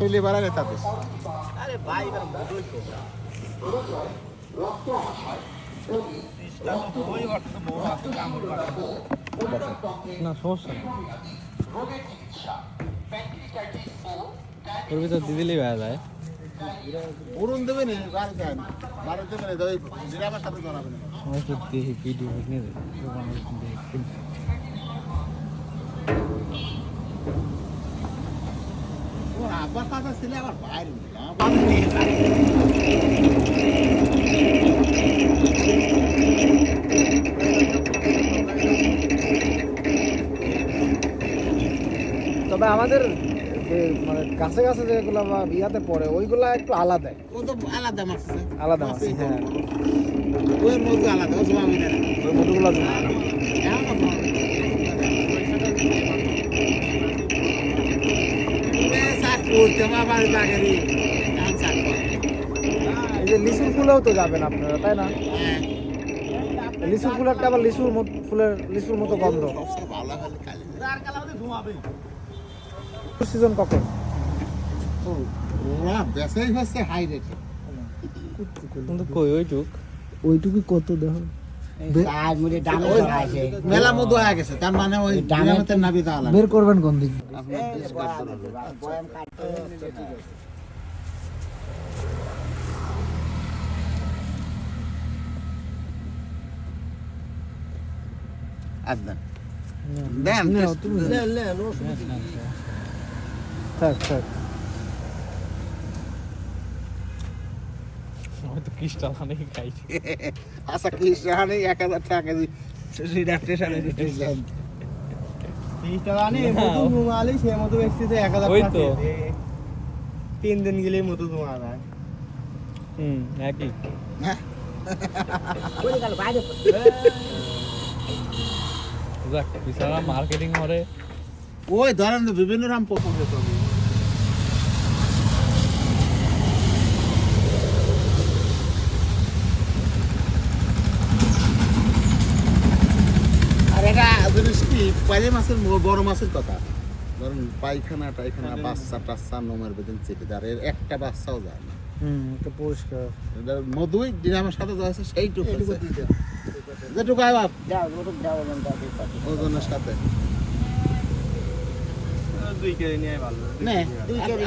শৈলী বাড়ালে তাদের আরে ভাই এবার বুঝই তো না সমস্যা নেই ওর ভিতর দিয়ে দিলেই হয়ে যায় উড়ুন দেবে না বাড়িতে বাড়িতে দেবে না ওই জিরাবার সাথে জড়াবে না আমি একটু দেখি ভিডিও নিয়ে দেবে ওর আব্বার কাছে ছিল আবার বাইরে তবে আমাদের যে মানে কাছে কাছে যেগুলো বা বিয়াতে পড়ে ওইগুলা একটু আলাদা ও তো আলাদা মাছ আলাদা মাছ হ্যাঁ ওই মধু আলাদা ও জমি না ওই মধুগুলো এই যে লিচুর ফুলেও তো যাবেন আপনারা তাই না লিচুর ফুলেরটা আবার লিচুর মতো গন্ধ সিজন কখন বেসাই হচ্ছে হাই রেট কিন্তু কই ওইটুকু কত দেখো মেলা মধু হয়ে গেছে তার মানে ওই ডানাতের নাবি তা আলাদা বের করবেন কোন দিক একদম দেন থাক তো কিস্টা মানে খাইছি আচ্ছা কি সাহানি 1000 টাকা কেজি সেটা স্টেশনে দিতেছিলাম 30 টাকা আনি মধু ঘুমালি সে মধু বেচতে 1000 টাকা ওই তো 3 দিন গেলে মধু ঘুমা যায় একই যাক বিশালা মার্কেটিং করে ওই ধরেন বিভিন্ন রকম পছন্দ করবে আর এটা জিনিস কি পাইলে মাছের বড় মাছের কথা ধরুন পায়খানা টাইখানা বাচ্চা টাচ্চা নোমের বেদিন চেপে দেয় আর এর একটা বাচ্চাও যায় না এটা পরিষ্কার মধুই ডিনামের সাথে যাচ্ছে সেইটুকু যেটুকু বাপ ওজনের সাথে 2 কেজি নিয়ে ভালো নে 2 কেজি